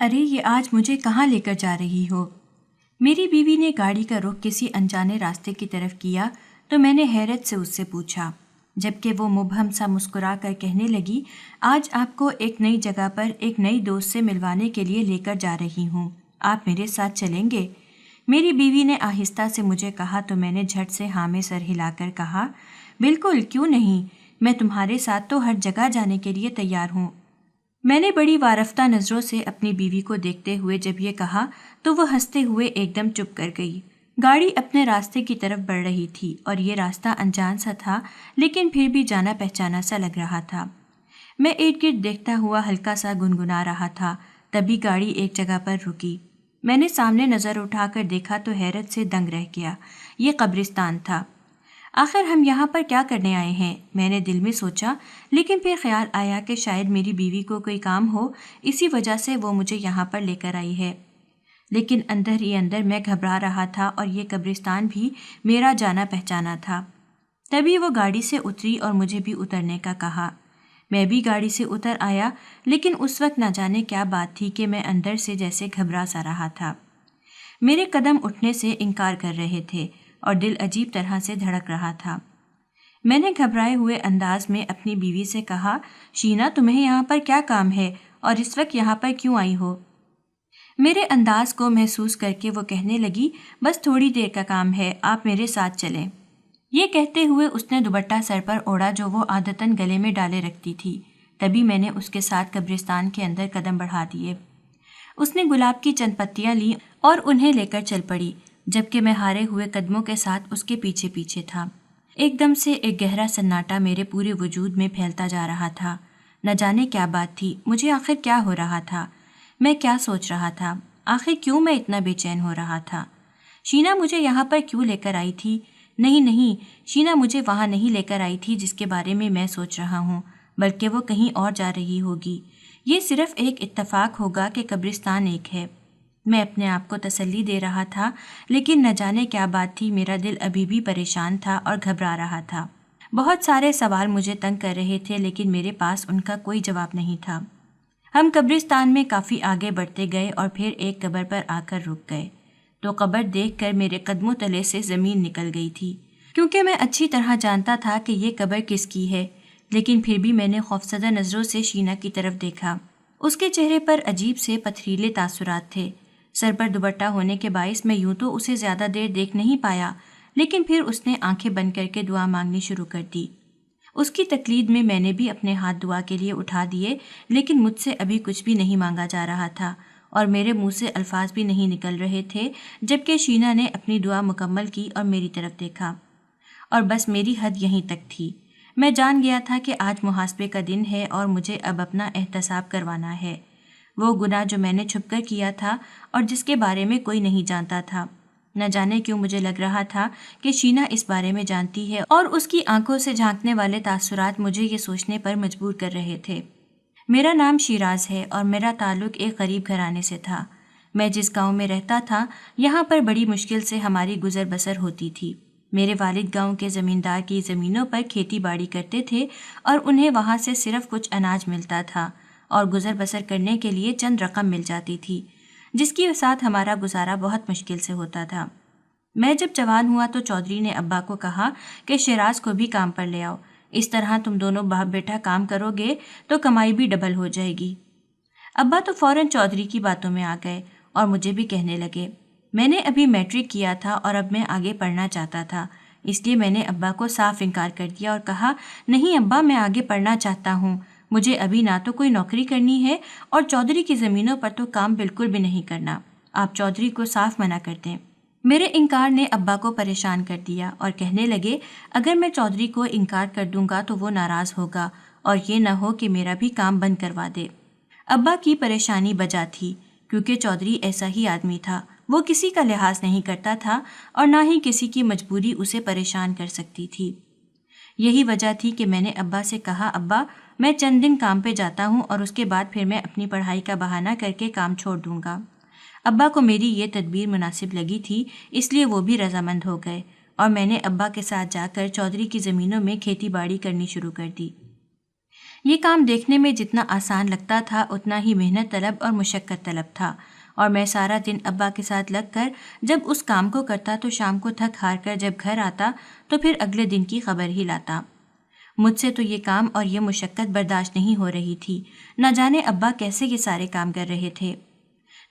ارے یہ آج مجھے کہاں لے کر جا رہی ہو؟ میری بیوی نے گاڑی کا رخ کسی انجانے راستے کی طرف کیا تو میں نے حیرت سے اس سے پوچھا، جبکہ وہ مبہم سا مسکرا کر کہنے لگی، آج آپ کو ایک نئی جگہ پر ایک نئی دوست سے ملوانے کے لیے لے کر جا رہی ہوں، آپ میرے ساتھ چلیں گے؟ میری بیوی نے آہستہ سے مجھے کہا تو میں نے جھٹ سے ہاں میں سر ہلا کر کہا، بالکل، کیوں نہیں، میں تمہارے ساتھ تو ہر جگہ جانے کے لیے تیار ہوں۔ میں نے بڑی وارفتہ نظروں سے اپنی بیوی کو دیکھتے ہوئے جب یہ کہا تو وہ ہنستے ہوئے ایک دم چپ کر گئی۔ گاڑی اپنے راستے کی طرف بڑھ رہی تھی اور یہ راستہ انجان سا تھا لیکن پھر بھی جانا پہچانا سا لگ رہا تھا۔ میں ارد گرد دیکھتا ہوا ہلکا سا گنگنا رہا تھا، تبھی گاڑی ایک جگہ پر رکی۔ میں نے سامنے نظر اٹھا کر دیکھا تو حیرت سے دنگ رہ گیا۔ یہ قبرستان تھا۔ آخر ہم یہاں پر کیا کرنے آئے ہیں؟ میں نے دل میں سوچا، لیکن پھر خیال آیا کہ شاید میری بیوی کو کوئی کام ہو، اسی وجہ سے وہ مجھے یہاں پر لے کر آئی ہے۔ لیکن اندر ہی اندر میں گھبرا رہا تھا اور یہ قبرستان بھی میرا جانا پہچانا تھا۔ تبھی وہ گاڑی سے اتری اور مجھے بھی اترنے کا کہا۔ میں بھی گاڑی سے اتر آیا، لیکن اس وقت نہ جانے کیا بات تھی کہ میں اندر سے جیسے گھبرا سا رہا تھا۔ میرے قدم اٹھنے سے انکار کر رہے تھے اور دل عجیب طرح سے دھڑک رہا تھا۔ میں نے گھبرائے ہوئے انداز میں اپنی بیوی سے کہا، شینا، تمہیں یہاں پر کیا کام ہے اور اس وقت یہاں پر کیوں آئی ہو؟ میرے انداز کو محسوس کر کے وہ کہنے لگی، بس تھوڑی دیر کا کام ہے، آپ میرے ساتھ چلیں۔ یہ کہتے ہوئے اس نے دوپٹہ سر پر اوڑھا جو وہ عادتاً گلے میں ڈالے رکھتی تھی۔ تبھی میں نے اس کے ساتھ قبرستان کے اندر قدم بڑھا دیے۔ اس نے گلاب کی چند پتیاں لیں اور انہیں لے کر چل پڑی، جبکہ میں ہارے ہوئے قدموں کے ساتھ اس کے پیچھے پیچھے تھا۔ ایک دم سے ایک گہرا سناٹا میرے پورے وجود میں پھیلتا جا رہا تھا۔ نہ جانے کیا بات تھی، مجھے آخر کیا ہو رہا تھا، میں کیا سوچ رہا تھا، آخر کیوں میں اتنا بے چین ہو رہا تھا؟ شینا مجھے یہاں پر کیوں لے کر آئی تھی؟ نہیں، شینا مجھے وہاں نہیں لے کر آئی تھی جس کے بارے میں سوچ رہا ہوں، بلکہ وہ کہیں اور جا رہی ہوگی۔ یہ صرف ایک اتفاق ہوگا کہ قبرستان ایک ہے۔ میں اپنے آپ کو تسلی دے رہا تھا، لیکن نہ جانے کیا بات تھی، میرا دل ابھی بھی پریشان تھا اور گھبرا رہا تھا۔ بہت سارے سوال مجھے تنگ کر رہے تھے، لیکن میرے پاس ان کا کوئی جواب نہیں تھا۔ ہم قبرستان میں کافی آگے بڑھتے گئے اور پھر ایک قبر پر آ کر رک گئے تو قبر دیکھ کر میرے قدموں تلے سے زمین نکل گئی تھی، کیونکہ میں اچھی طرح جانتا تھا کہ یہ قبر کس کی ہے، لیکن پھر بھی میں نے خوفزدہ نظروں سے شینا کی طرف دیکھا۔ اس کے چہرے پر عجیب سے پتھریلے تاثرات تھے۔ سر پر دوپٹہ ہونے کے باعث میں یوں تو اسے زیادہ دیر دیکھ نہیں پایا، لیکن پھر اس نے آنکھیں بند کر کے دعا مانگنی شروع کر دی۔ اس کی تقلید میں نے بھی اپنے ہاتھ دعا کے لیے اٹھا دیے، لیکن مجھ سے ابھی کچھ بھی نہیں مانگا جا رہا تھا اور میرے منہ سے الفاظ بھی نہیں نکل رہے تھے، جبکہ شینا نے اپنی دعا مکمل کی اور میری طرف دیکھا، اور بس میری حد یہیں تک تھی۔ میں جان گیا تھا کہ آج محاسبے کا دن ہے اور مجھے اب اپنا احتساب کروانا ہے۔ وہ گناہ جو میں نے چھپ کر کیا تھا اور جس کے بارے میں کوئی نہیں جانتا تھا، نہ جانے کیوں مجھے لگ رہا تھا کہ شینا اس بارے میں جانتی ہے، اور اس کی آنکھوں سے جھانکنے والے تاثرات مجھے یہ سوچنے پر مجبور کر رہے تھے۔ میرا نام شیراز ہے اور میرا تعلق ایک غریب گھرانے سے تھا۔ میں جس گاؤں میں رہتا تھا، یہاں پر بڑی مشکل سے ہماری گزر بسر ہوتی تھی۔ میرے والد گاؤں کے زمیندار کی زمینوں پر کھیتی باڑی کرتے تھے اور انہیں وہاں سے صرف کچھ اناج ملتا تھا اور گزر بسر کرنے کے لیے چند رقم مل جاتی تھی، جس کی ساتھ ہمارا گزارا بہت مشکل سے ہوتا تھا۔ میں جب جوان ہوا تو چودھری نے ابا کو کہا کہ شیراز کو بھی کام پر لے آؤ، اس طرح تم دونوں باپ بیٹا کام کرو گے تو کمائی بھی ڈبل ہو جائے گی۔ ابا تو فوراً چودھری کی باتوں میں آ گئے اور مجھے بھی کہنے لگے۔ میں نے ابھی میٹرک کیا تھا اور اب میں آگے پڑھنا چاہتا تھا، اس لیے میں نے ابا کو صاف انکار کر دیا اور کہا، نہیں ابا، میں آگے پڑھنا چاہتا ہوں، مجھے ابھی نہ تو کوئی نوکری کرنی ہے اور چودھری کی زمینوں پر تو کام بالکل بھی نہیں کرنا، آپ چودھری کو صاف منع کر دیں۔ میرے انکار نے ابا کو پریشان کر دیا اور کہنے لگے، اگر میں چودھری کو انکار کر دوں گا تو وہ ناراض ہوگا اور یہ نہ ہو کہ میرا بھی کام بند کروا دے۔ ابا کی پریشانی بجا تھی، کیونکہ چودھری ایسا ہی آدمی تھا، وہ کسی کا لحاظ نہیں کرتا تھا اور نہ ہی کسی کی مجبوری اسے پریشان کر سکتی تھی۔ یہی وجہ تھی کہ میں نے ابا سے کہا، ابا، میں چند دن کام پہ جاتا ہوں اور اس کے بعد پھر میں اپنی پڑھائی کا بہانہ کر کے کام چھوڑ دوں گا۔ ابا کو میری یہ تدبیر مناسب لگی تھی، اس لیے وہ بھی رضامند ہو گئے اور میں نے ابا کے ساتھ جا کر چودھری کی زمینوں میں کھیتی باڑی کرنی شروع کر دی۔ یہ کام دیکھنے میں جتنا آسان لگتا تھا اتنا ہی محنت طلب اور مشقت طلب تھا، اور میں سارا دن ابا کے ساتھ لگ کر جب اس کام کو کرتا تو شام کو تھک ہار کر جب گھر آتا تو پھر اگلے دن کی خبر ہی لاتا۔ مجھ سے تو یہ کام اور یہ مشقت برداشت نہیں ہو رہی تھی، نہ جانے ابا کیسے یہ سارے کام کر رہے تھے۔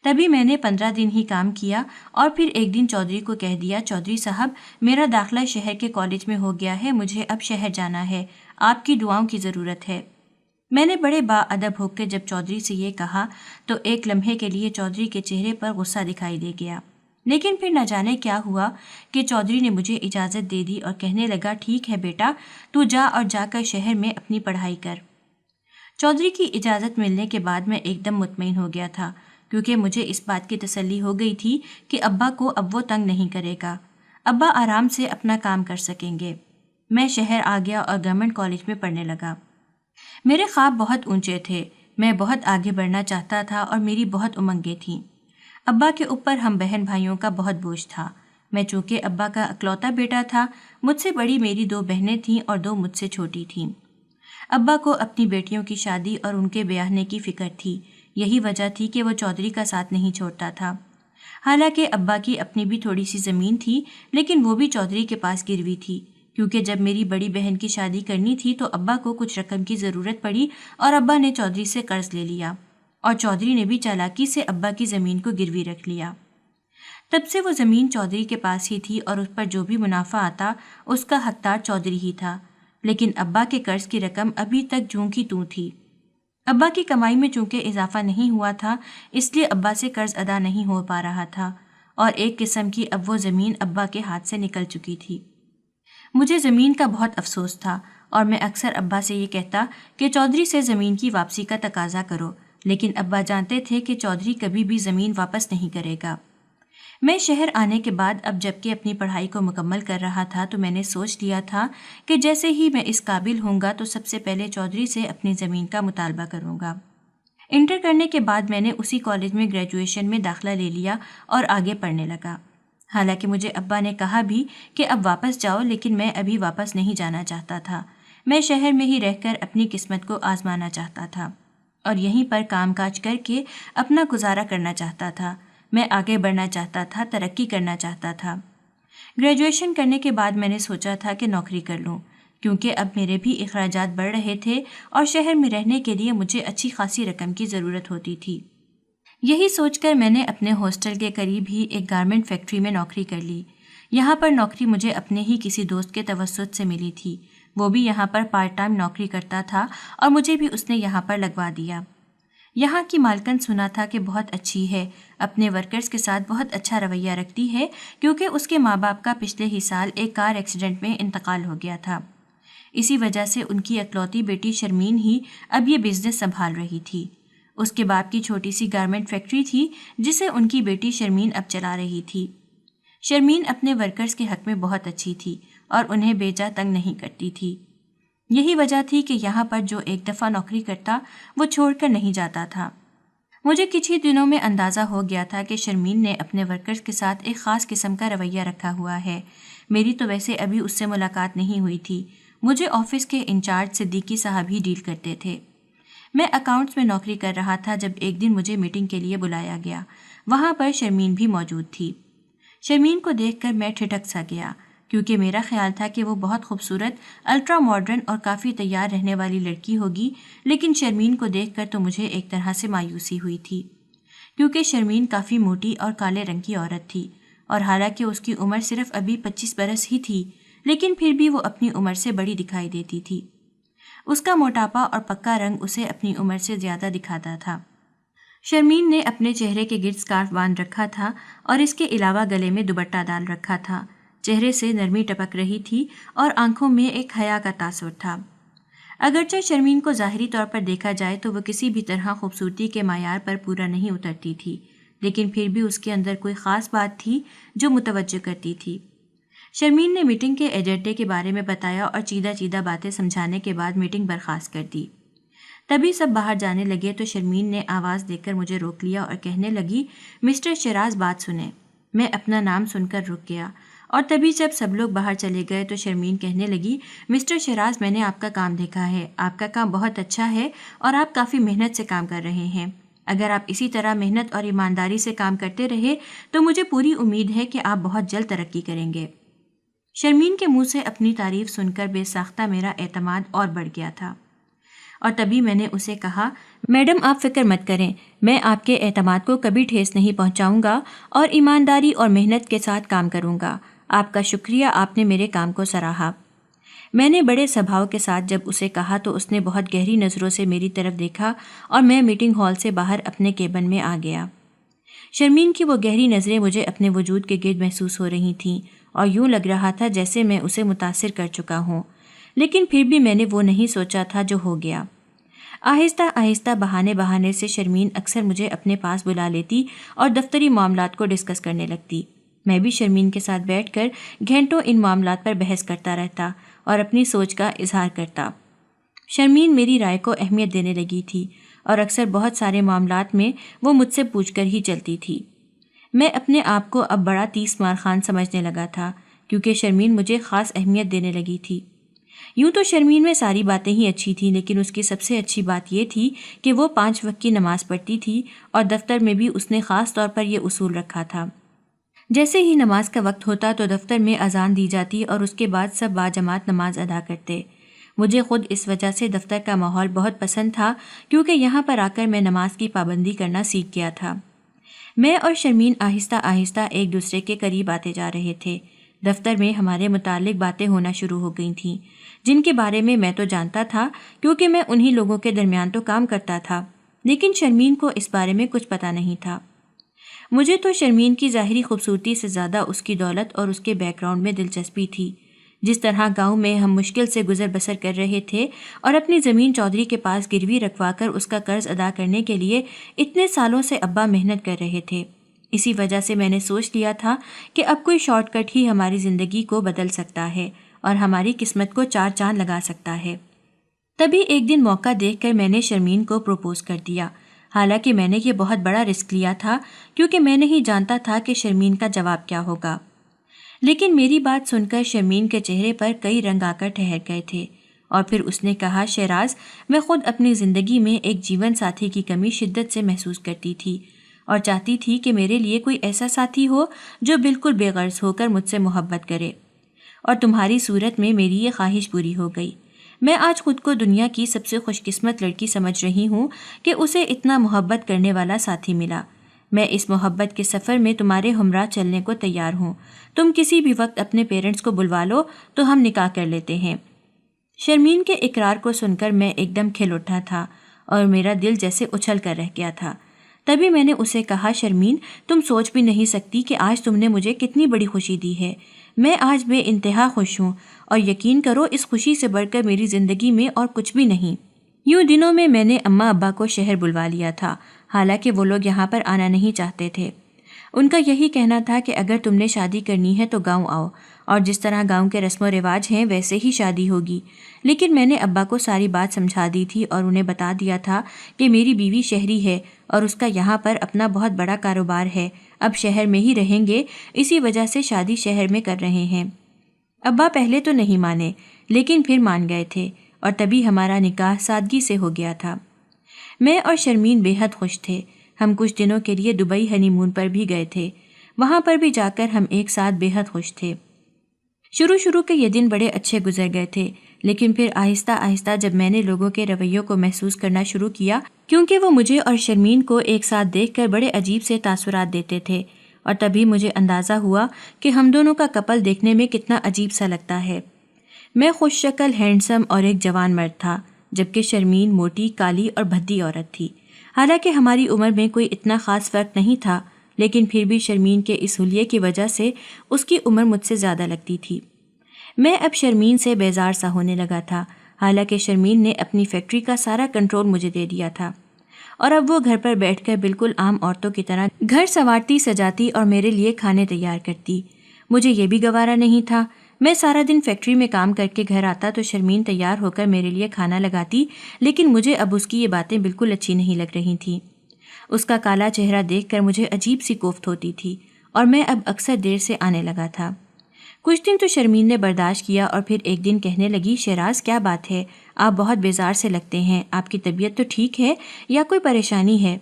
تبھی میں نے 15 دن ہی کام کیا اور پھر ایک دن چودھری کو کہہ دیا، چودھری صاحب میرا داخلہ شہر کے کالج میں ہو گیا ہے، مجھے اب شہر جانا ہے، آپ کی دعاؤں کی ضرورت ہے۔ میں نے بڑے با ادب ہو کے جب چودھری سے یہ کہا تو ایک لمحے کے لیے چودھری کے چہرے پر غصہ دکھائی دے گیا، لیکن پھر نہ جانے کیا ہوا کہ چودھری نے مجھے اجازت دے دی اور کہنے لگا، ٹھیک ہے بیٹا، تو جا اور جا کر شہر میں اپنی پڑھائی کر۔ چودھری کی اجازت ملنے کے بعد میں ایک دم مطمئن ہو گیا تھا، کیونکہ مجھے اس بات کی تسلی ہو گئی تھی کہ ابا کو اب وہ تنگ نہیں کرے گا، ابا آرام سے اپنا کام کر سکیں گے۔ میں شہر آ گیا اور گورنمنٹ کالج میں پڑھنے لگا۔ میرے خواب بہت اونچے تھے، میں بہت آگے بڑھنا چاہتا تھا اور میری بہت امنگیں تھیں۔ ابا کے اوپر ہم بہن بھائیوں کا بہت بوجھ تھا۔ میں چونکہ ابا کا اکلوتا بیٹا تھا، مجھ سے بڑی میری 2 بہنیں تھیں اور 2 مجھ سے چھوٹی تھیں۔ ابا کو اپنی بیٹیوں کی شادی اور ان کے بیاہنے کی فکر تھی، یہی وجہ تھی کہ وہ چودھری کا ساتھ نہیں چھوڑتا تھا۔ حالانکہ ابا کی اپنی بھی تھوڑی سی زمین تھی، لیکن وہ بھی چودھری کے پاس گروی تھی، کیونکہ جب میری بڑی بہن کی شادی کرنی تھی تو ابا کو کچھ رقم کی ضرورت پڑی اور ابا نے چودھری سے قرض لے لیا، اور چودھری نے بھی چالاکی سے ابا کی زمین کو گروی رکھ لیا۔ تب سے وہ زمین چودھری کے پاس ہی تھی اور اس پر جو بھی منافع آتا اس کا حقدار چودھری ہی تھا، لیکن ابا کے قرض کی رقم ابھی تک جوں کی توں تھی۔ ابا کی کمائی میں چونکہ اضافہ نہیں ہوا تھا، اس لیے ابا سے قرض ادا نہیں ہو پا رہا تھا، اور ایک قسم کی اب وہ زمین ابا کے ہاتھ سے نکل چکی تھی۔ مجھے زمین کا بہت افسوس تھا اور میں اکثر ابا سے یہ کہتا کہ چودھری سے زمین کی واپسی کا تقاضا کرو، لیکن ابا جانتے تھے کہ چودھری کبھی بھی زمین واپس نہیں کرے گا۔ میں شہر آنے کے بعد اب جب کہ اپنی پڑھائی کو مکمل کر رہا تھا تو میں نے سوچ لیا تھا کہ جیسے ہی میں اس قابل ہوں گا تو سب سے پہلے چودھری سے اپنی زمین کا مطالبہ کروں گا۔ انٹر کرنے کے بعد میں نے اسی کالج میں گریجویشن میں داخلہ لے لیا اور آگے پڑھنے لگا۔ حالانکہ مجھے ابا نے کہا بھی کہ اب واپس جاؤ، لیکن میں ابھی واپس نہیں جانا چاہتا تھا۔ میں شہر میں ہی رہ کر اپنی قسمت کو آزمانا چاہتا تھا اور یہیں پر کام کاج کر کے اپنا گزارا کرنا چاہتا تھا۔ میں آگے بڑھنا چاہتا تھا، ترقی کرنا چاہتا تھا۔ گریجویشن کرنے کے بعد میں نے سوچا تھا کہ نوکری کر لوں، کیونکہ اب میرے بھی اخراجات بڑھ رہے تھے اور شہر میں رہنے کے لیے مجھے اچھی خاصی رقم کی ضرورت ہوتی تھی۔ یہی سوچ کر میں نے اپنے ہاسٹل کے قریب ہی ایک گارمنٹ فیکٹری میں نوکری کر لی۔ یہاں پر نوکری مجھے اپنے ہی کسی دوست کے توسط سے ملی تھی، وہ بھی یہاں پر پارٹ ٹائم نوکری کرتا تھا اور مجھے بھی اس نے یہاں پر لگوا دیا۔ یہاں کی مالکن سنا تھا کہ بہت اچھی ہے، اپنے ورکرز کے ساتھ بہت اچھا رویہ رکھتی ہے، کیونکہ اس کے ماں باپ کا پچھلے ہی سال ایک کار ایکسیڈنٹ میں انتقال ہو گیا تھا۔ اسی وجہ سے ان کی اکلوتی بیٹی شرمین ہی اب یہ بزنس سنبھال رہی تھی۔ اس کے باپ کی چھوٹی سی گارمنٹ فیکٹری تھی جسے ان کی بیٹی شرمین اب چلا رہی تھی۔ شرمین اپنے ورکرز کے حق میں بہت اچھی تھی اور انہیں بیجا تنگ نہیں کرتی تھی۔ یہی وجہ تھی کہ یہاں پر جو ایک دفعہ نوکری کرتا وہ چھوڑ کر نہیں جاتا تھا۔ مجھے کچھ ہی دنوں میں اندازہ ہو گیا تھا کہ شرمین نے اپنے ورکرز کے ساتھ ایک خاص قسم کا رویہ رکھا ہوا ہے۔ میری تو ویسے ابھی اس سے ملاقات نہیں ہوئی تھی، مجھے آفس کے انچارج صدیقی صاحب ہی ڈیل کرتے تھے۔ میں اکاؤنٹس میں نوکری کر رہا تھا جب ایک دن مجھے میٹنگ کے لیے بلایا گیا۔ وہاں پر شرمین بھی موجود تھی۔ شرمین کو دیکھ کر میں ٹھٹک سا گیا، کیونکہ میرا خیال تھا کہ وہ بہت خوبصورت، الٹرا ماڈرن اور کافی تیار رہنے والی لڑکی ہوگی، لیکن شرمین کو دیکھ کر تو مجھے ایک طرح سے مایوسی ہوئی تھی، کیونکہ شرمین کافی موٹی اور کالے رنگ کی عورت تھی، اور حالانکہ اس کی عمر صرف ابھی 25 برس ہی تھی، لیکن پھر بھی وہ اپنی عمر سے بڑی دکھائی دیتی تھی۔ اس کا موٹاپا اور پکا رنگ اسے اپنی عمر سے زیادہ دکھاتا تھا۔ شرمین نے اپنے چہرے کے گرد سکارف باندھ رکھا تھا اور اس کے علاوہ گلے میں دوپٹہ ڈال رکھا تھا۔ چہرے سے نرمی ٹپک رہی تھی اور آنکھوں میں ایک حیا کا تاثر تھا۔ اگرچہ شرمین کو ظاہری طور پر دیکھا جائے تو وہ کسی بھی طرح خوبصورتی کے معیار پر پورا نہیں اترتی تھی، لیکن پھر بھی اس کے اندر کوئی خاص بات تھی جو متوجہ کرتی تھی۔ شرمین نے میٹنگ کے ایجنڈے کے بارے میں بتایا اور چیدہ چیدہ باتیں سمجھانے کے بعد میٹنگ برخاست کر دی۔ تبھی سب باہر جانے لگے تو شرمین نے آواز دے کر مجھے روک لیا اور کہنے لگی، مسٹر شیراز بات سنیں۔ میں اپنا نام سن کر رک گیا اور تبھی جب سب لوگ باہر چلے گئے تو شرمین کہنے لگی، مسٹر شیراز، میں نے آپ کا کام دیکھا ہے، آپ کا کام بہت اچھا ہے اور آپ کافی محنت سے کام کر رہے ہیں۔ اگر آپ اسی طرح محنت اور ایمانداری سے کام کرتے رہے تو مجھے پوری امید ہے کہ آپ بہت جلد ترقی کریں گے۔ شرمین کے منہ سے اپنی تعریف سن کر بے ساختہ میرا اعتماد اور بڑھ گیا تھا، اور تبھی میں نے اسے کہا، میڈم آپ فکر مت کریں، میں آپ کے اعتماد کو کبھی ٹھیس نہیں پہنچاؤں گا اور ایمانداری اور محنت کے ساتھ کام کروں گا۔ آپ کا شکریہ، آپ نے میرے کام کو سراہا۔ میں نے بڑے سبھاؤ کے ساتھ جب اسے کہا تو اس نے بہت گہری نظروں سے میری طرف دیکھا اور میں میٹنگ ہال سے باہر اپنے کیبن میں آ گیا۔ شرمین کی وہ گہری نظریں مجھے اپنے وجود کے گرد محسوس ہو رہی تھیں اور یوں لگ رہا تھا جیسے میں اسے متاثر کر چکا ہوں، لیکن پھر بھی میں نے وہ نہیں سوچا تھا جو ہو گیا۔ آہستہ آہستہ بہانے سے شرمین اکثر مجھے اپنے پاس بلا لیتی اور دفتری معاملات کو ڈسکس کرنے لگتی۔ میں بھی شرمین کے ساتھ بیٹھ کر گھنٹوں ان معاملات پر بحث کرتا رہتا اور اپنی سوچ کا اظہار کرتا۔ شرمین میری رائے کو اہمیت دینے لگی تھی اور اکثر بہت سارے معاملات میں وہ مجھ سے پوچھ کر ہی چلتی تھی۔ میں اپنے آپ کو اب بڑا 30 مار خان سمجھنے لگا تھا کیونکہ شرمین مجھے خاص اہمیت دینے لگی تھی۔ یوں تو شرمین میں ساری باتیں ہی اچھی تھیں، لیکن اس کی سب سے اچھی بات یہ تھی کہ وہ 5 وقت کی نماز پڑھتی تھی اور دفتر میں بھی اس نے خاص طور پر یہ اصول رکھا تھا، جیسے ہی نماز کا وقت ہوتا تو دفتر میں اذان دی جاتی اور اس کے بعد سب باجماعت نماز ادا کرتے۔ مجھے خود اس وجہ سے دفتر کا ماحول بہت پسند تھا کیونکہ یہاں پر آ کر میں نماز کی پابندی کرنا سیکھ گیا تھا۔ میں اور شرمین آہستہ آہستہ ایک دوسرے کے قریب آتے جا رہے تھے۔ دفتر میں ہمارے متعلق باتیں ہونا شروع ہو گئی تھیں جن کے بارے میں تو جانتا تھا کیونکہ میں انہی لوگوں کے درمیان تو کام کرتا تھا، لیکن شرمین کو اس بارے میں کچھ پتہ نہیں تھا۔ مجھے تو شرمین کی ظاہری خوبصورتی سے زیادہ اس کی دولت اور اس کے بیک گراؤنڈ میں دلچسپی تھی۔ جس طرح گاؤں میں ہم مشکل سے گزر بسر کر رہے تھے اور اپنی زمین چودھری کے پاس گروی رکھوا کر اس کا قرض ادا کرنے کے لیے اتنے سالوں سے ابا محنت کر رہے تھے، اسی وجہ سے میں نے سوچ لیا تھا کہ اب کوئی شارٹ کٹ ہی ہماری زندگی کو بدل سکتا ہے اور ہماری قسمت کو 4 چاند لگا سکتا ہے۔ تبھی ایک دن موقع دیکھ کر میں نے شرمین کو پروپوز کر دیا، حالانکہ میں نے یہ بہت بڑا رسک لیا تھا کیونکہ میں نہیں جانتا تھا کہ شرمین کا جواب کیا ہوگا۔ لیکن میری بات سن کر شرمین کے چہرے پر کئی رنگ آ کر ٹھہر گئے تھے اور پھر اس نے کہا، شیراز، میں خود اپنی زندگی میں ایک جیون ساتھی کی کمی شدت سے محسوس کرتی تھی اور چاہتی تھی کہ میرے لیے کوئی ایسا ساتھی ہو جو بالکل بے غرض ہو کر مجھ سے محبت کرے، اور تمہاری صورت میں میری یہ خواہش پوری ہو گئی۔ میں آج خود کو دنیا کی سب سے خوش قسمت لڑکی سمجھ رہی ہوں کہ اسے اتنا محبت کرنے والا ساتھی ملا۔ میں اس محبت کے سفر میں تمہارے ہمراہ چلنے کو تیار ہوں۔ تم کسی بھی وقت اپنے پیرنٹس کو بلوا لو تو ہم نکاح کر لیتے ہیں۔ شرمین کے اقرار کو سن کر میں ایک دم کھل اٹھا تھا اور میرا دل جیسے اچھل کر رہ گیا تھا۔ تبھی میں نے اسے کہا، شرمین، تم سوچ بھی نہیں سکتی کہ آج تم نے مجھے کتنی بڑی خوشی دی ہے۔ میں آج بے انتہا خوش ہوں اور یقین کرو اس خوشی سے بڑھ کر میری زندگی میں اور کچھ بھی نہیں۔ یوں دنوں میں نے اماں ابا کو شہر بلوا لیا تھا، حالانکہ وہ لوگ یہاں پر آنا نہیں چاہتے تھے۔ ان کا یہی کہنا تھا کہ اگر تم نے شادی کرنی ہے تو گاؤں آؤ اور جس طرح گاؤں کے رسم و رواج ہیں ویسے ہی شادی ہوگی۔ لیکن میں نے ابا کو ساری بات سمجھا دی تھی اور انہیں بتا دیا تھا کہ میری بیوی شہری ہے اور اس کا یہاں پر اپنا بہت بڑا کاروبار ہے، اب شہر میں ہی رہیں گے، اسی وجہ سے شادی شہر میں کر رہے ہیں۔ ابا پہلے تو نہیں مانے لیکن پھر مان گئے تھے اور تبھی ہمارا نکاح سادگی سے ہو گیا تھا۔ میں اور شرمین بے حد خوش تھے۔ ہم کچھ دنوں کے لیے دبئی ہنی مون پر بھی گئے تھے، وہاں پر بھی جا کر ہم ایک ساتھ بے حد خوش تھے۔ شروع کے یہ دن بڑے اچھے گزر گئے تھے، لیکن پھر آہستہ آہستہ جب میں نے لوگوں کے رویوں کو محسوس کرنا شروع کیا، کیونکہ وہ مجھے اور شرمین کو ایک ساتھ دیکھ کر بڑے عجیب سے تاثرات دیتے تھے، اور تبھی مجھے اندازہ ہوا کہ ہم دونوں کا کپل دیکھنے میں کتنا عجیب سا لگتا ہے۔ میں خوش شکل، ہینڈسم اور ایک جوان مرد تھا، جبکہ شرمین موٹی، کالی اور بھدی عورت تھی۔ حالانکہ ہماری عمر میں کوئی اتنا خاص فرق نہیں تھا، لیکن پھر بھی شرمین کے اس حلیے کی وجہ سے اس کی عمر مجھ سے زیادہ لگتی تھی۔ میں اب شرمین سے بیزار سا ہونے لگا تھا، حالانکہ شرمین نے اپنی فیکٹری کا سارا کنٹرول مجھے دے دیا تھا، اور اب وہ گھر پر بیٹھ کر بالکل عام عورتوں کی طرح گھر سنوارتی، سجاتی اور میرے لیے کھانے تیار کرتی۔ مجھے یہ بھی گوارا نہیں تھا۔ میں سارا دن فیکٹری میں کام کر کے گھر آتا تو شرمین تیار ہو کر میرے لیے کھانا لگاتی، لیکن مجھے اب اس کی یہ باتیں بالکل اچھی نہیں لگ رہی تھیں۔ اس کا کالا چہرہ دیکھ کر مجھے عجیب سی کوفت ہوتی تھی اور میں اب اکثر دیر سے آنے لگا تھا۔ کچھ دن تو شرمین نے برداشت کیا اور پھر ایک دن کہنے لگی، شہراز کیا بات ہے، آپ بہت بیزار سے لگتے ہیں، آپ کی طبیعت تو ٹھیک ہے یا کوئی پریشانی ہے؟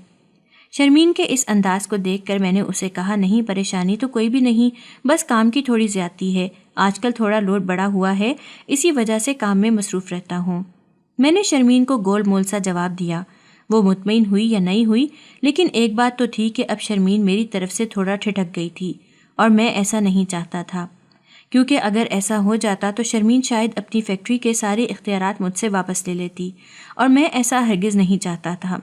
شرمین کے اس انداز کو دیکھ کر میں نے اسے کہا، نہیں پریشانی تو کوئی بھی نہیں، بس کام کی تھوڑی زیادتی ہے، آج کل تھوڑا لوڈ بڑا ہوا ہے، اسی وجہ سے کام میں مصروف رہتا ہوں۔ میں نے شرمین کو گول مول سا جواب دیا۔ وہ مطمئن ہوئی یا نہیں ہوئی، لیکن ایک بات تو تھی کہ اب شرمین میری طرف سے تھوڑا ٹھٹک گئی تھی، اور میں ایسا نہیں چاہتا تھا، کیونکہ اگر ایسا ہو جاتا تو شرمین شاید اپنی فیکٹری کے سارے اختیارات مجھ سے واپس لے لیتی، اور میں ایسا ہرگز نہیں چاہتا تھا۔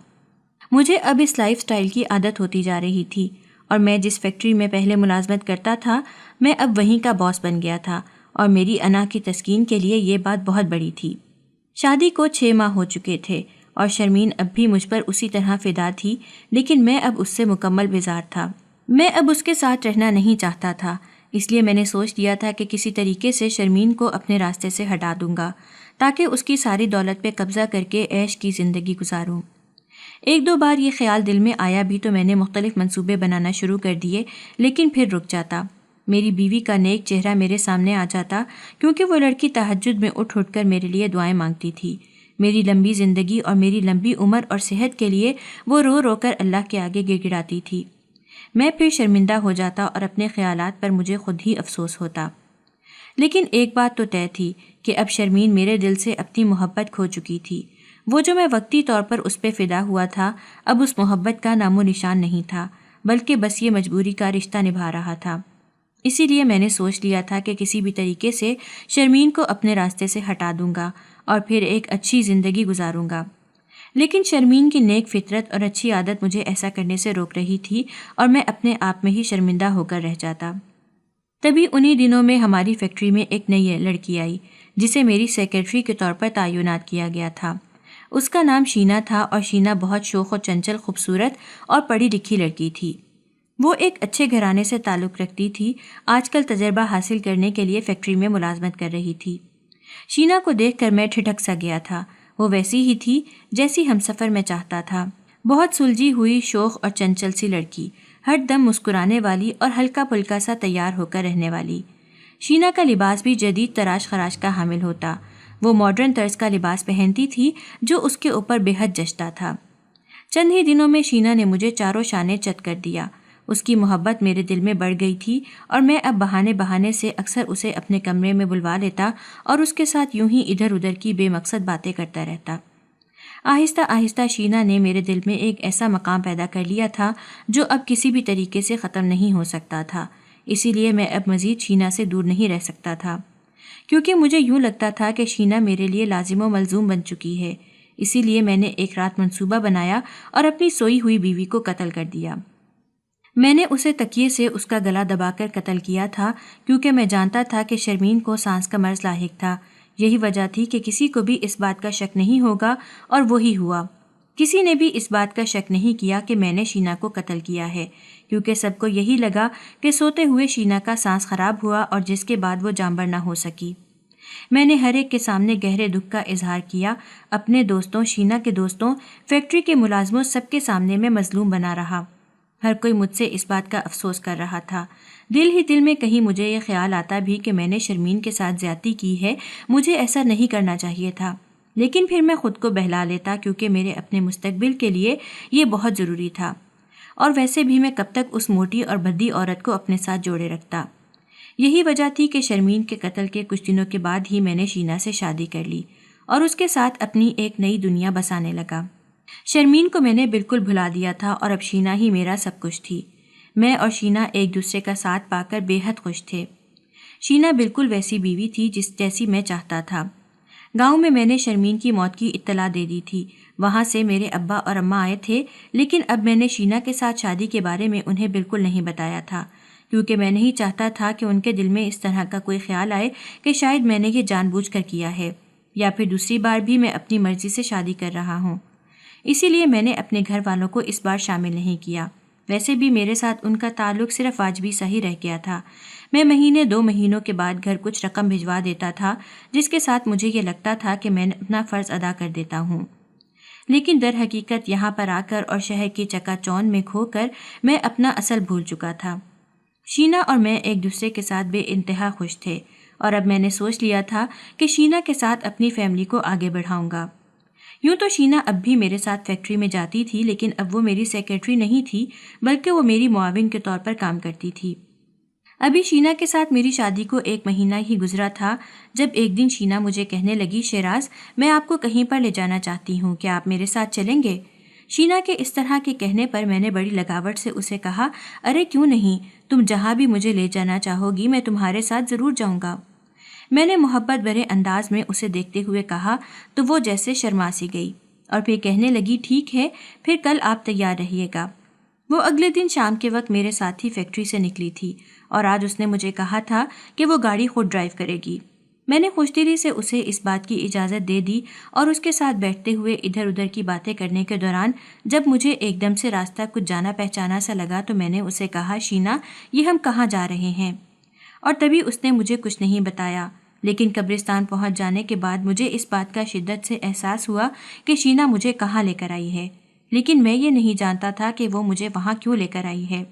مجھے اب اس لائف سٹائل کی عادت ہوتی جا رہی تھی، اور میں جس فیکٹری میں پہلے ملازمت کرتا تھا میں اب وہیں کا باس بن گیا تھا، اور میری انا کی تسکین کے لیے یہ بات بہت بڑی تھی۔ شادی کو 6 ماہ ہو چکے تھے اور شرمین اب بھی مجھ پر اسی طرح فدا تھی، لیکن میں اب اس سے مکمل بیزار تھا۔ میں اب اس کے ساتھ رہنا نہیں چاہتا تھا، اس لیے میں نے سوچ لیا تھا کہ کسی طریقے سے شرمین کو اپنے راستے سے ہٹا دوں گا تاکہ اس کی ساری دولت پہ قبضہ کر کے عیش کی زندگی گزاروں۔ ایک دو بار یہ خیال دل میں آیا بھی تو میں نے مختلف منصوبے بنانا شروع کر دیے، لیکن پھر رک جاتا۔ میری بیوی کا نیک چہرہ میرے سامنے آ جاتا، کیونکہ وہ لڑکی تہجد میں اٹھ کر میرے لیے دعائیں مانگتی تھی۔ میری لمبی زندگی اور میری لمبی عمر اور صحت کے لیے وہ رو رو کر اللہ کے آگے گڑ گڑاتی تھی۔ میں پھر شرمندہ ہو جاتا اور اپنے خیالات پر مجھے خود ہی افسوس ہوتا۔ لیکن ایک بات تو طے تھی کہ اب شرمین میرے دل سے اپنی محبت کھو چکی تھی۔ وہ جو میں وقتی طور پر اس پہ فدا ہوا تھا، اب اس محبت کا نام و نشان نہیں تھا، بلکہ بس یہ مجبوری کا رشتہ نبھا رہا تھا۔ اسی لیے میں نے سوچ لیا تھا کہ کسی بھی طریقے سے شرمین کو اپنے راستے سے ہٹا دوں گا اور پھر ایک اچھی زندگی گزاروں گا۔ لیکن شرمین کی نیک فطرت اور اچھی عادت مجھے ایسا کرنے سے روک رہی تھی، اور میں اپنے آپ میں ہی شرمندہ ہو کر رہ جاتا۔ تبھی انہی دنوں میں ہماری فیکٹری میں ایک نئی لڑکی آئی، جسے میری سیکرٹری کے طور پر تعینات کیا گیا تھا۔ اس کا نام شینا تھا، اور شینا بہت شوخ و چنچل، خوبصورت اور پڑھی لکھی لڑکی تھی۔ وہ ایک اچھے گھرانے سے تعلق رکھتی تھی، آج کل تجربہ حاصل کرنے کے لیے فیکٹری میں ملازمت کر رہی تھی۔ شینا کو دیکھ کر میں ٹھٹک سا گیا تھا۔ وہ ویسی ہی تھی جیسی ہم سفر میں چاہتا تھا، بہت سلجھی ہوئی، شوخ اور چنچل سی لڑکی، ہر دم مسکرانے والی اور ہلکا پھلکا سا تیار ہو کر رہنے والی۔ شینا کا لباس بھی جدید تراش خراش کا حامل ہوتا۔ وہ ماڈرن طرز کا لباس پہنتی تھی جو اس کے اوپر بے حد جچتا تھا۔ چند ہی دنوں میں شینا نے مجھے چاروں شانے چت کر دیا۔ اس کی محبت میرے دل میں بڑھ گئی تھی، اور میں اب بہانے سے اکثر اسے اپنے کمرے میں بلوا لیتا اور اس کے ساتھ یوں ہی ادھر ادھر کی بے مقصد باتیں کرتا رہتا۔ آہستہ آہستہ شینا نے میرے دل میں ایک ایسا مقام پیدا کر لیا تھا جو اب کسی بھی طریقے سے ختم نہیں ہو سکتا تھا۔ اسی لیے میں اب مزید شینا سے دور نہیں رہ سکتا تھا، کیونکہ مجھے یوں لگتا تھا کہ شینا میرے لیے لازم و ملزوم بن چکی ہے۔ اسی لیے میں نے ایک رات منصوبہ بنایا اور اپنی سوئی ہوئی بیوی کو قتل کر دیا۔ میں نے اسے تکیے سے اس کا گلا دبا کر قتل کیا تھا، کیونکہ میں جانتا تھا کہ شرمین کو سانس کا مرض لاحق تھا۔ یہی وجہ تھی کہ کسی کو بھی اس بات کا شک نہیں ہوگا، اور وہی ہوا۔ کسی نے بھی اس بات کا شک نہیں کیا کہ میں نے شینا کو قتل کیا ہے، کیونکہ سب کو یہی لگا کہ سوتے ہوئے شینا کا سانس خراب ہوا، اور جس کے بعد وہ جانبر نہ ہو سکی۔ میں نے ہر ایک کے سامنے گہرے دکھ کا اظہار کیا، اپنے دوستوں، شینا کے دوستوں، فیکٹری کے ملازموں، سب کے سامنے میں مظلوم بنا رہا۔ ہر کوئی مجھ سے اس بات کا افسوس کر رہا تھا۔ دل ہی دل میں کہیں مجھے یہ خیال آتا بھی کہ میں نے شرمین کے ساتھ زیادتی کی ہے، مجھے ایسا نہیں کرنا چاہیے تھا، لیکن پھر میں خود کو بہلا لیتا، کیونکہ میرے اپنے مستقبل کے لیے یہ بہت ضروری تھا، اور ویسے بھی میں کب تک اس موٹی اور بھدی عورت کو اپنے ساتھ جوڑے رکھتا۔ یہی وجہ تھی کہ شرمین کے قتل کے کچھ دنوں کے بعد ہی میں نے شینا سے شادی کر لی اور اس کے ساتھ اپنی ایک نئی دنیا بسانے لگا۔ شرمین کو میں نے بالکل بھلا دیا تھا، اور اب شینا ہی میرا سب کچھ تھی۔ میں اور شینا ایک دوسرے کا ساتھ پا کر بے حد خوش تھے۔ شینا بالکل ویسی بیوی تھی جیسی میں چاہتا تھا۔ گاؤں میں نے شرمین کی موت کی اطلاع دے دی تھی، وہاں سے میرے ابا اور اماں آئے تھے، لیکن اب میں نے شینا کے ساتھ شادی کے بارے میں انہیں بالکل نہیں بتایا تھا، کیونکہ میں نہیں چاہتا تھا کہ ان کے دل میں اس طرح کا کوئی خیال آئے کہ شاید میں نے یہ جان بوجھ کر کیا ہے، یا پھر دوسری بار بھی میں اپنی مرضی سے شادی کر رہا ہوں۔ اسی لیے میں نے اپنے گھر والوں کو اس بار شامل نہیں کیا۔ ویسے بھی میرے ساتھ ان کا تعلق صرف واجبی سا ہی رہ گیا تھا۔ میں مہینے 2 مہینوں کے بعد گھر کچھ رقم بھجوا دیتا تھا، جس کے ساتھ مجھے یہ لگتا تھا کہ میں اپنا فرض ادا کر دیتا ہوں۔ لیکن در حقیقت یہاں پر آ کر اور شہر کی چکا چوند میں کھو کر میں اپنا اصل بھول چکا تھا۔ شینا اور میں ایک دوسرے کے ساتھ بے انتہا خوش تھے اور اب میں نے سوچ لیا تھا کہ شینا کے ساتھ اپنی فیملی کو آگے بڑھاؤں گا۔ یوں تو شینا اب بھی میرے ساتھ فیکٹری میں جاتی تھی، لیکن اب وہ میری سیکرٹری نہیں تھی بلکہ وہ میری معاون کے طور پر کام کرتی تھی۔ ابھی شینا کے ساتھ میری شادی کو 1 مہینہ ہی گزرا تھا جب ایک دن شینا مجھے کہنے لگی، شیراز میں آپ کو کہیں پر لے جانا چاہتی ہوں، کیا آپ میرے ساتھ چلیں گے؟ شینا کے اس طرح کے کہنے پر میں نے بڑی لگاوٹ سے اسے کہا، ارے کیوں نہیں، تم جہاں بھی مجھے لے جانا چاہو گی میں تمہارے ساتھ ضرور جاؤں گا۔ میں نے محبت بھرے انداز میں اسے دیکھتے ہوئے کہا تو وہ جیسے شرما سی گئی اور پھر کہنے لگی، ٹھیک ہے پھر کل آپ تیار رہیے گا۔ وہ اگلے دن شام کے وقت میرے ساتھ ہی فیکٹری سے نکلی تھی اور آج اس نے مجھے کہا تھا کہ وہ گاڑی خود ڈرائیو کرے گی۔ میں نے خوش دلی سے اسے اس بات کی اجازت دے دی اور اس کے ساتھ بیٹھتے ہوئے ادھر ادھر کی باتیں کرنے کے دوران جب مجھے ایک دم سے راستہ کچھ جانا پہچانا سا لگا تو میں نے اسے کہا، شینا یہ ہم کہاں جا رہے ہیں؟ اور تبھی اس نے مجھے کچھ نہیں بتایا، لیکن قبرستان پہنچ جانے کے بعد مجھے اس بات کا شدت سے احساس ہوا کہ شینا مجھے کہاں لے کر آئی ہے، لیکن میں یہ نہیں جانتا تھا کہ وہ مجھے وہاں کیوں لے کر آئی ہے۔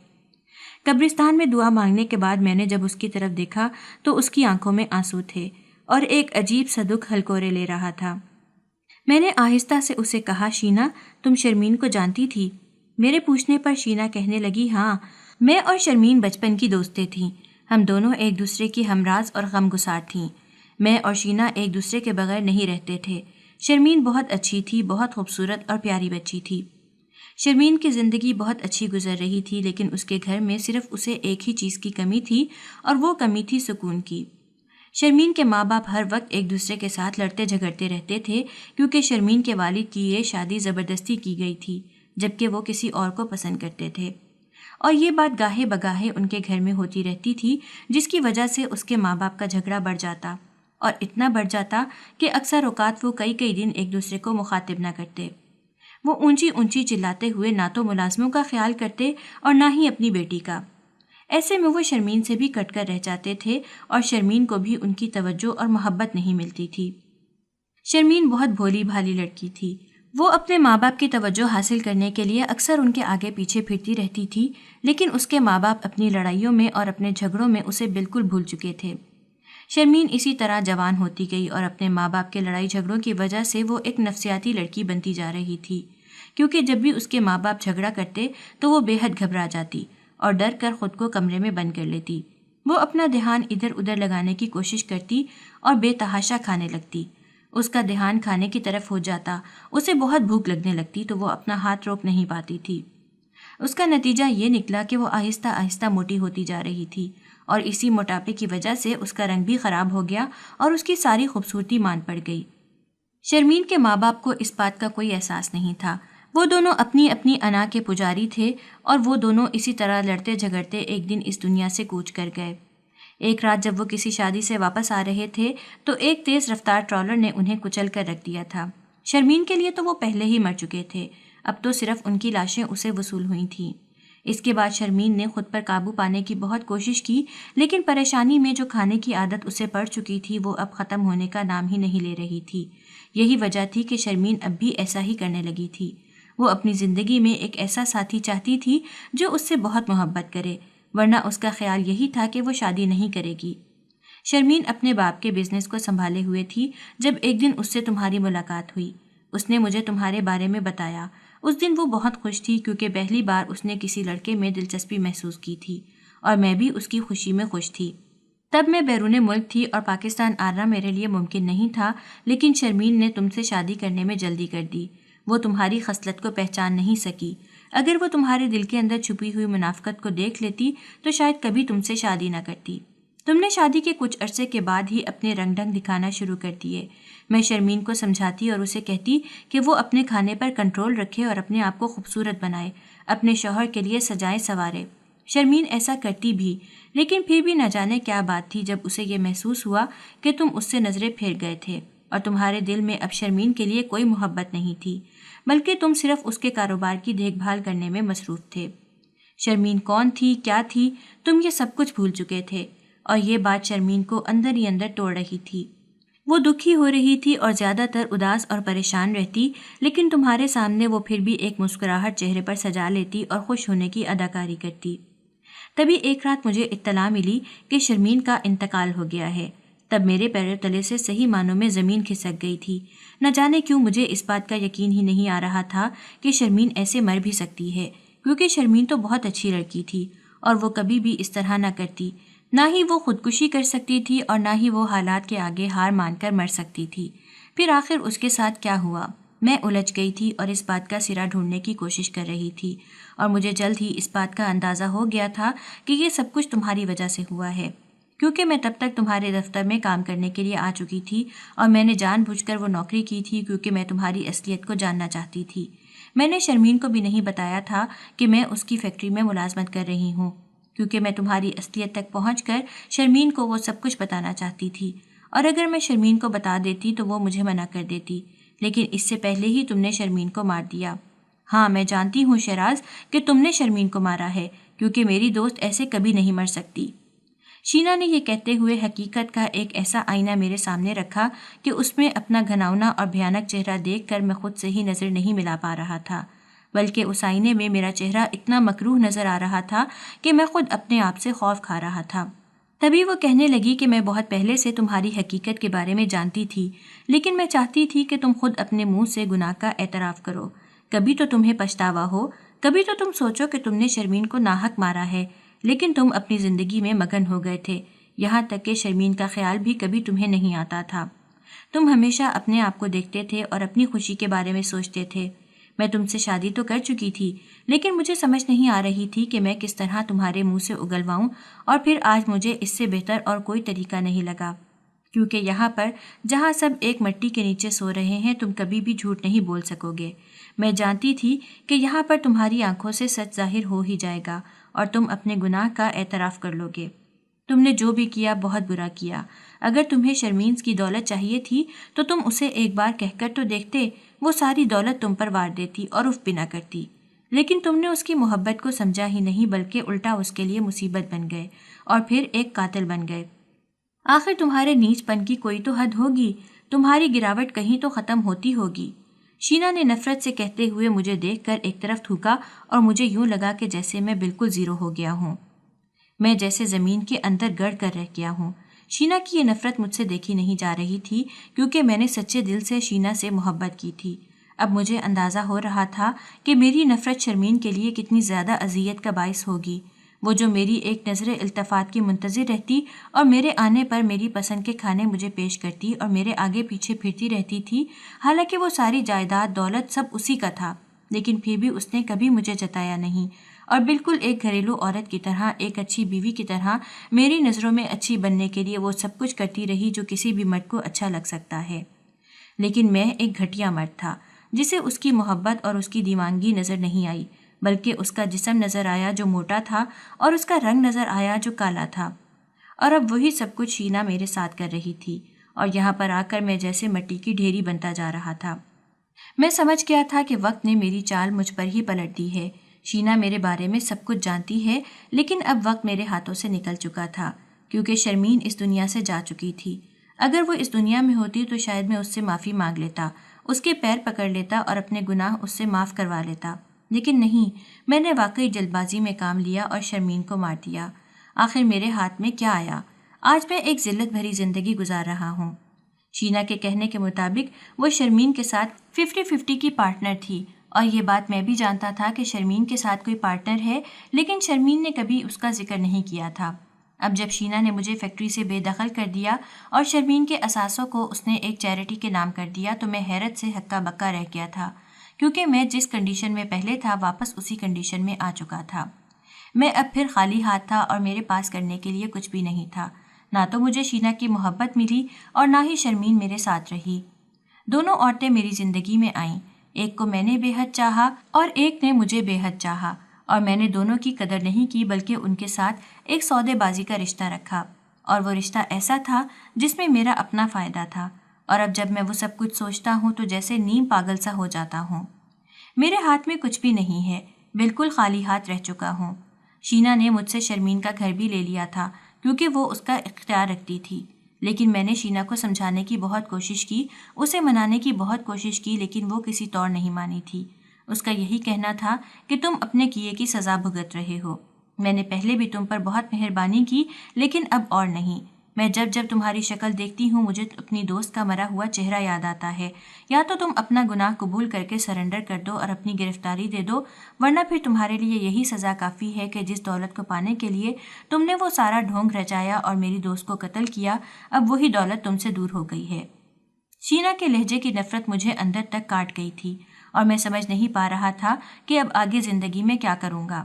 قبرستان میں دعا مانگنے کے بعد میں نے جب اس کی طرف دیکھا تو اس کی آنکھوں میں آنسو تھے اور ایک عجیب سا دکھ ہلکورے لے رہا تھا۔ میں نے آہستہ سے اسے کہا، شینا تم شرمین کو جانتی تھی؟ میرے پوچھنے پر شینا کہنے لگی، ہاں میں اور شرمین بچپن کی دوستیں تھیں، ہم دونوں ایک دوسرے کی ہمراز اور غمگسار تھیں۔ میں اور شینا ایک دوسرے کے بغیر نہیں رہتے تھے۔ شرمین بہت اچھی تھی، بہت خوبصورت اور پیاری بچی تھی۔ شرمین کی زندگی بہت اچھی گزر رہی تھی، لیکن اس کے گھر میں صرف اسے ایک ہی چیز کی کمی تھی اور وہ کمی تھی سکون کی۔ شرمین کے ماں باپ ہر وقت ایک دوسرے کے ساتھ لڑتے جھگڑتے رہتے تھے کیونکہ شرمین کے والد کی یہ شادی زبردستی کی گئی تھی جبکہ وہ کسی اور کو پسند کرتے تھے، اور یہ بات گاہے بگاہے ان کے گھر میں ہوتی رہتی تھی جس کی وجہ سے اس کے ماں باپ کا جھگڑا بڑھ جاتا اور اتنا بڑھ جاتا کہ اکثر اوقات وہ کئی دن ایک دوسرے کو مخاطب نہ کرتے۔ وہ اونچی اونچی چلاتے ہوئے نہ تو ملازموں کا خیال کرتے اور نہ ہی اپنی بیٹی کا۔ ایسے میں وہ شرمین سے بھی کٹ کر رہ جاتے تھے اور شرمین کو بھی ان کی توجہ اور محبت نہیں ملتی تھی۔ شرمین بہت بھولی بھالی لڑکی تھی۔ وہ اپنے ماں باپ کی توجہ حاصل کرنے کے لیے اکثر ان کے آگے پیچھے پھرتی رہتی تھی، لیکن اس کے ماں باپ اپنی لڑائیوں میں اور اپنے جھگڑوں میں اسے بالکل بھول چکے تھے۔ شرمین اسی طرح جوان ہوتی گئی اور اپنے ماں باپ کے لڑائی جھگڑوں کی وجہ سے وہ ایک نفسیاتی لڑکی بنتی جا رہی تھی، کیونکہ جب بھی اس کے ماں باپ جھگڑا کرتے تو وہ بے حد گھبرا جاتی اور ڈر کر خود کو کمرے میں بند کر لیتی۔ وہ اپنا دھیان ادھر ادھر لگانے کی کوشش کرتی اور بے تحاشا کھانے لگتی۔ اس کا دھیان کھانے کی طرف ہو جاتا، اسے بہت بھوک لگنے لگتی تو وہ اپنا ہاتھ روک نہیں پاتی تھی۔ اس کا نتیجہ یہ نکلا کہ وہ آہستہ آہستہ موٹی ہوتی جا رہی تھی اور اسی موٹاپے کی وجہ سے اس کا رنگ بھی خراب ہو گیا اور اس کی ساری خوبصورتی مان پڑ گئی۔ شرمین کے ماں باپ کو اس بات کا کوئی احساس نہیں تھا۔ وہ دونوں اپنی اپنی انا کے پجاری تھے اور وہ دونوں اسی طرح لڑتے جھگڑتے ایک دن اس دنیا سے کوچ کر گئے۔ ایک رات جب وہ کسی شادی سے واپس آ رہے تھے تو ایک تیز رفتار ٹرالر نے انہیں کچل کر رکھ دیا تھا۔ شرمین کے لیے تو وہ پہلے ہی مر چکے تھے، اب تو صرف ان کی لاشیں اسے وصول ہوئی تھیں۔ اس کے بعد شرمین نے خود پر قابو پانے کی بہت کوشش کی، لیکن پریشانی میں جو کھانے کی عادت اسے پڑ چکی تھی وہ اب ختم ہونے کا نام ہی نہیں لے رہی تھی۔ یہی وجہ تھی کہ شرمین اب بھی ایسا ہی کرنے لگی تھی۔ وہ اپنی زندگی میں ایک ایسا ساتھی چاہتی تھی جو اس سے بہت محبت کرے، ورنہ اس کا خیال یہی تھا کہ وہ شادی نہیں کرے گی۔ شرمین اپنے باپ کے بزنس کو سنبھالے ہوئے تھی جب ایک دن اس سے تمہاری ملاقات ہوئی۔ اس نے مجھے تمہارے بارے میں بتایا۔ اس دن وہ بہت خوش تھی کیونکہ پہلی بار اس نے کسی لڑکے میں دلچسپی محسوس کی تھی اور میں بھی اس کی خوشی میں خوش تھی۔ تب میں بیرون ملک تھی اور پاکستان آنا میرے لیے ممکن نہیں تھا، لیکن شرمین نے تم سے شادی کرنے میں جلدی کر دی۔ وہ تمہاری خصلت کو پہچان نہیں سکی۔ اگر وہ تمہارے دل کے اندر چھپی ہوئی منافقت کو دیکھ لیتی تو شاید کبھی تم سے شادی نہ کرتی۔ تم نے شادی کے کچھ عرصے کے بعد ہی اپنے رنگ ڈھنگ دکھانا شروع کر دیے۔ میں شرمین کو سمجھاتی اور اسے کہتی کہ وہ اپنے کھانے پر کنٹرول رکھے اور اپنے آپ کو خوبصورت بنائے، اپنے شوہر کے لیے سجائے سوارے۔ شرمین ایسا کرتی بھی، لیکن پھر بھی نہ جانے کیا بات تھی جب اسے یہ محسوس ہوا کہ تم اس سے نظریں پھیر گئے تھے اور تمہارے دل میں اب شرمین کے لیے کوئی محبت نہیں تھی، بلکہ تم صرف اس کے کاروبار کی دیکھ بھال کرنے میں مصروف تھے۔ شرمین کون تھی، کیا تھی، تم یہ سب کچھ بھول چکے تھے، اور یہ بات شرمین کو اندر ہی اندر توڑ رہی تھی۔ وہ دکھی ہو رہی تھی اور زیادہ تر اداس اور پریشان رہتی، لیکن تمہارے سامنے وہ پھر بھی ایک مسکراہٹ چہرے پر سجا لیتی اور خوش ہونے کی اداکاری کرتی۔ تبھی ایک رات مجھے اطلاع ملی کہ شرمین کا انتقال ہو گیا ہے۔ تب میرے پیروں تلے سے صحیح معنوں میں زمین کھسک گئی تھی۔ نہ جانے کیوں مجھے اس بات کا یقین ہی نہیں آ رہا تھا کہ شرمین ایسے مر بھی سکتی ہے، کیونکہ شرمین تو بہت اچھی لڑکی تھی اور وہ کبھی بھی اس طرح نہ کرتی۔ نہ ہی وہ خودکشی کر سکتی تھی اور نہ ہی وہ حالات کے آگے ہار مان کر مر سکتی تھی۔ پھر آخر اس کے ساتھ کیا ہوا؟ میں الجھ گئی تھی اور اس بات کا سرا ڈھونڈنے کی کوشش کر رہی تھی، اور مجھے جلد ہی اس بات کا اندازہ ہو گیا تھا کہ یہ سب کچھ تمہاری وجہ سے ہوا ہے، کیونکہ میں تب تک تمہارے دفتر میں کام کرنے کے لیے آ چکی تھی اور میں نے جان بوجھ کر وہ نوکری کی تھی کیونکہ میں تمہاری اصلیت کو جاننا چاہتی تھی۔ میں نے شرمین کو بھی نہیں بتایا تھا کہ میں اس کی فیکٹری میں ملازمت کر رہی ہوں، کیونکہ میں تمہاری اصلیت تک پہنچ کر شرمین کو وہ سب کچھ بتانا چاہتی تھی، اور اگر میں شرمین کو بتا دیتی تو وہ مجھے منع کر دیتی، لیکن اس سے پہلے ہی تم نے شرمین کو مار دیا۔ ہاں، میں جانتی ہوں شیراز کہ تم نے شرمین کو مارا ہے، کیونکہ میری دوست ایسے کبھی نہیں مر سکتی۔ شینا نے یہ کہتے ہوئے حقیقت کا ایک ایسا آئینہ میرے سامنے رکھا کہ اس میں اپنا گھناؤنا اور بھیانک چہرہ دیکھ کر میں خود سے ہی نظر نہیں ملا پا رہا تھا، بلکہ اس آئینے میں میرا چہرہ اتنا مکروہ نظر آ رہا تھا کہ میں خود اپنے آپ سے خوف کھا رہا تھا۔ تبھی وہ کہنے لگی کہ میں بہت پہلے سے تمہاری حقیقت کے بارے میں جانتی تھی، لیکن میں چاہتی تھی کہ تم خود اپنے منہ سے گناہ کا اعتراف کرو۔ کبھی تو تمہیں پچھتاوا ہو، کبھی تو تم سوچو کہ تم نے شرمین کو ناحق مارا ہے، لیکن تم اپنی زندگی میں مگن ہو گئے تھے، یہاں تک کہ شرمین کا خیال بھی کبھی تمہیں نہیں آتا تھا۔ تم ہمیشہ اپنے آپ کو دیکھتے تھے اور اپنی خوشی کے بارے میں سوچتے تھے۔ میں تم سے شادی تو کر چکی تھی، لیکن مجھے سمجھ نہیں آ رہی تھی کہ میں کس طرح تمہارے منہ سے اگلواؤں، اور پھر آج مجھے اس سے بہتر اور کوئی طریقہ نہیں لگا، کیونکہ یہاں پر جہاں سب ایک مٹی کے نیچے سو رہے ہیں تم کبھی بھی جھوٹ نہیں بول سکو گے۔ میں جانتی تھی کہ یہاں پر تمہاری آنکھوں سے سچ ظاہر ہو ہی جائے گا اور تم اپنے گناہ کا اعتراف کر لو گے۔ تم نے جو بھی کیا بہت برا کیا۔ اگر تمہیں شرمین کی دولت چاہیے تھی تو تم اسے ایک بار کہہ کر تو دیکھتے، وہ ساری دولت تم پر وار دیتی اور اف بھی نہ کرتی، لیکن تم نے اس کی محبت کو سمجھا ہی نہیں، بلکہ الٹا اس کے لیے مصیبت بن گئے اور پھر ایک قاتل بن گئے۔ آخر تمہارے نیچ پن کی کوئی تو حد ہوگی، تمہاری گراوٹ کہیں تو ختم ہوتی ہوگی۔ شینا نے نفرت سے کہتے ہوئے مجھے دیکھ کر ایک طرف تھوکا اور مجھے یوں لگا کہ جیسے میں بالکل زیرو ہو گیا ہوں، میں جیسے زمین کے اندر گڑ کر رہ گیا ہوں۔ شینا کی یہ نفرت مجھ سے دیکھی نہیں جا رہی تھی، کیونکہ میں نے سچے دل سے شینا سے محبت کی تھی۔ اب مجھے اندازہ ہو رہا تھا کہ میری نفرت شرمین کے لیے کتنی زیادہ اذیت کا باعث ہوگی، وہ جو میری ایک نظر التفات کی منتظر رہتی اور میرے آنے پر میری پسند کے کھانے مجھے پیش کرتی اور میرے آگے پیچھے پھرتی رہتی تھی، حالانکہ وہ ساری جائیداد دولت سب اسی کا تھا، لیکن پھر بھی اس نے کبھی مجھے جتایا نہیں، اور بالکل ایک گھریلو عورت کی طرح، ایک اچھی بیوی کی طرح میری نظروں میں اچھی بننے کے لیے وہ سب کچھ کرتی رہی جو کسی بھی مرد کو اچھا لگ سکتا ہے۔ لیکن میں ایک گھٹیا مرد تھا جسے اس کی محبت اور اس کی دیوانگی نظر نہیں آئی، بلکہ اس کا جسم نظر آیا جو موٹا تھا اور اس کا رنگ نظر آیا جو کالا تھا، اور اب وہی سب کچھ شینا میرے ساتھ کر رہی تھی، اور یہاں پر آ کر میں جیسے مٹی کی ڈھیری بنتا جا رہا تھا۔ میں سمجھ گیا تھا کہ وقت نے میری چال مجھ پر ہی پلٹ دی ہے۔ شینا میرے بارے میں سب کچھ جانتی ہے، لیکن اب وقت میرے ہاتھوں سے نکل چکا تھا، کیونکہ شرمین اس دنیا سے جا چکی تھی۔ اگر وہ اس دنیا میں ہوتی تو شاید میں اس سے معافی مانگ لیتا، اس کے پیر پکڑ لیتا اور اپنے گناہ اس سے معاف کروا لیتا، لیکن نہیں، میں نے واقعی جلد بازی میں کام لیا اور شرمین کو مار دیا۔ آخر میرے ہاتھ میں کیا آیا؟ آج میں ایک ذلت بھری زندگی گزار رہا ہوں۔ شینا کے کہنے کے مطابق وہ شرمین کے ساتھ 50-50 کی پارٹنر تھی، اور یہ بات میں بھی جانتا تھا کہ شرمین کے ساتھ کوئی پارٹنر ہے، لیکن شرمین نے کبھی اس کا ذکر نہیں کیا تھا۔ اب جب شینا نے مجھے فیکٹری سے بے دخل کر دیا اور شرمین کے اثاثوں کو اس نے ایک چیریٹی کے نام کر دیا تو میں حیرت سے ہکا بکا رہ گیا تھا، کیونکہ میں جس کنڈیشن میں پہلے تھا واپس اسی کنڈیشن میں آ چکا تھا۔ میں اب پھر خالی ہاتھ تھا اور میرے پاس کرنے کے لیے کچھ بھی نہیں تھا، نہ تو مجھے شینا کی محبت ملی اور نہ ہی شرمین میرے ساتھ رہی۔ دونوں عورتیں میری زندگی میں آئیں، ایک کو میں نے بے حد چاہا اور ایک نے مجھے بے حد چاہا، اور میں نے دونوں کی قدر نہیں کی بلکہ ان کے ساتھ ایک سودے بازی کا رشتہ رکھا، اور وہ رشتہ ایسا تھا جس میں میرا اپنا فائدہ تھا، اور اب جب میں وہ سب کچھ سوچتا ہوں تو جیسے نیم پاگل سا ہو جاتا ہوں۔ میرے ہاتھ میں کچھ بھی نہیں ہے، بالکل خالی ہاتھ رہ چکا ہوں۔ شینا نے مجھ سے شرمین کا گھر بھی لے لیا تھا کیونکہ وہ اس کا اختیار رکھتی تھی، لیکن میں نے شینا کو سمجھانے کی بہت کوشش کی، اسے منانے کی بہت کوشش کی، لیکن وہ کسی طور نہیں مانی تھی۔ اس کا یہی کہنا تھا کہ تم اپنے کیے کی سزا بھگت رہے ہو۔ میں نے پہلے بھی تم پر بہت مہربانی کی، لیکن اب اور نہیں۔ میں جب جب تمہاری شکل دیکھتی ہوں مجھے اپنی دوست کا مرا ہوا چہرہ یاد آتا ہے۔ یا تو تم اپنا گناہ قبول کر کے سرنڈر کر دو اور اپنی گرفتاری دے دو، ورنہ پھر تمہارے لیے یہی سزا کافی ہے کہ جس دولت کو پانے کے لیے تم نے وہ سارا ڈھونگ رچایا اور میری دوست کو قتل کیا، اب وہی دولت تم سے دور ہو گئی ہے۔ شینا کے لہجے کی نفرت مجھے اندر تک کاٹ گئی تھی اور میں سمجھ نہیں پا رہا تھا کہ اب آگے زندگی میں کیا کروں گا۔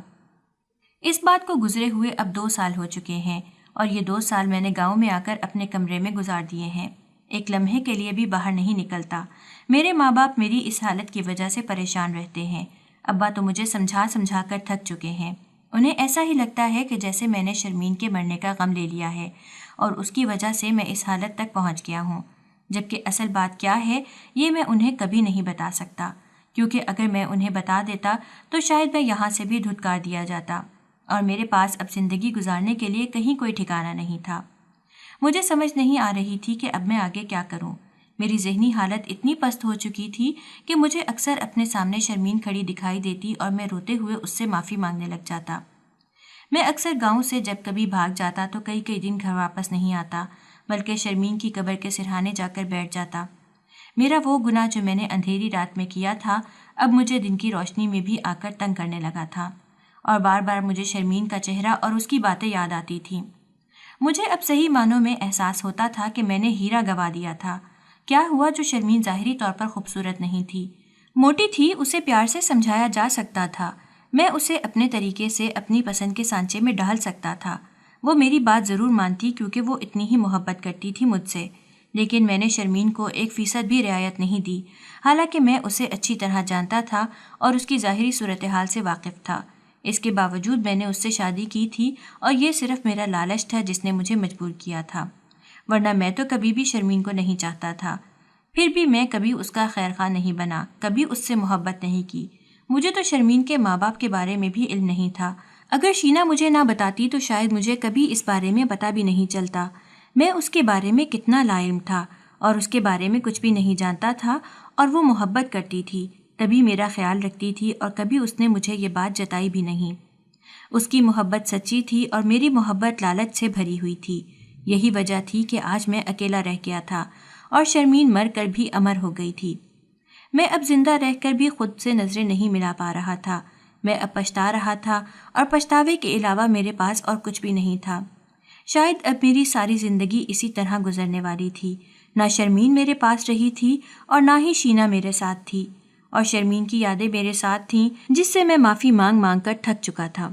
اس بات کو گزرے ہوئے اب 2 سال ہو چکے ہیں اور یہ 2 سال میں نے گاؤں میں آ کر اپنے کمرے میں گزار دیے ہیں۔ ایک لمحے کے لیے بھی باہر نہیں نکلتا۔ میرے ماں باپ میری اس حالت کی وجہ سے پریشان رہتے ہیں۔ ابا تو مجھے سمجھا سمجھا کر تھک چکے ہیں۔ انہیں ایسا ہی لگتا ہے کہ جیسے میں نے شرمین کے مرنے کا غم لے لیا ہے اور اس کی وجہ سے میں اس حالت تک پہنچ گیا ہوں، جبکہ اصل بات کیا ہے یہ میں انہیں کبھی نہیں بتا سکتا، کیونکہ اگر میں انہیں بتا دیتا تو شاید میں یہاں سے بھی دھتکار دیا جاتا اور میرے پاس اب زندگی گزارنے کے لیے کہیں کوئی ٹھکانہ نہیں تھا۔ مجھے سمجھ نہیں آ رہی تھی کہ اب میں آگے کیا کروں۔ میری ذہنی حالت اتنی پست ہو چکی تھی کہ مجھے اکثر اپنے سامنے شرمین کھڑی دکھائی دیتی اور میں روتے ہوئے اس سے معافی مانگنے لگ جاتا۔ میں اکثر گاؤں سے جب کبھی بھاگ جاتا تو کئی دن گھر واپس نہیں آتا، بلکہ شرمین کی قبر کے سرہانے جا کر بیٹھ جاتا۔ میرا وہ گناہ جو میں نے اندھیری رات میں کیا تھا اب مجھے دن کی روشنی میں بھی آ کر تنگ کرنے لگا تھا اور بار بار مجھے شرمین کا چہرہ اور اس کی باتیں یاد آتی تھیں۔ مجھے اب صحیح معنوں میں احساس ہوتا تھا کہ میں نے ہیرا گوا دیا تھا۔ کیا ہوا جو شرمین ظاہری طور پر خوبصورت نہیں تھی، موٹی تھی، اسے پیار سے سمجھایا جا سکتا تھا، میں اسے اپنے طریقے سے اپنی پسند کے سانچے میں ڈھال سکتا تھا۔ وہ میری بات ضرور مانتی کیونکہ وہ اتنی ہی محبت کرتی تھی مجھ سے، لیکن میں نے شرمین کو 1% بھی رعایت نہیں دی، حالانکہ میں اسے اچھی طرح جانتا تھا اور اس کی ظاہری صورتحال سے واقف تھا۔ اس کے باوجود میں نے اس سے شادی کی تھی اور یہ صرف میرا لالچ تھا جس نے مجھے مجبور کیا تھا، ورنہ میں تو کبھی بھی شرمین کو نہیں چاہتا تھا۔ پھر بھی میں کبھی اس کا خیر خواہ نہیں بنا، کبھی اس سے محبت نہیں کی۔ مجھے تو شرمین کے ماں باپ کے بارے میں بھی علم نہیں تھا۔ اگر شینا مجھے نہ بتاتی تو شاید مجھے کبھی اس بارے میں پتہ بھی نہیں چلتا۔ میں اس کے بارے میں کتنا لا علم تھا اور اس کے بارے میں کچھ بھی نہیں جانتا تھا، اور وہ محبت کرتی تھی تبھی میرا خیال رکھتی تھی اور کبھی اس نے مجھے یہ بات جتائی بھی نہیں۔ اس کی محبت سچی تھی اور میری محبت لالچ سے بھری ہوئی تھی۔ یہی وجہ تھی کہ آج میں اکیلا رہ گیا تھا اور شرمین مر کر بھی امر ہو گئی تھی۔ میں اب زندہ رہ کر بھی خود سے نظریں نہیں ملا پا رہا تھا۔ میں اب پچھتا رہا تھا اور پچھتاوے کے علاوہ میرے پاس اور کچھ بھی نہیں تھا۔ شاید اب میری ساری زندگی اسی طرح گزرنے والی تھی۔ نہ شرمین میرے پاس رہی تھی اور نہ ہی شینا میرے ساتھ تھی، اور شرمین کی یادیں میرے ساتھ تھیں جس سے میں معافی مانگ مانگ کر تھک چکا تھا۔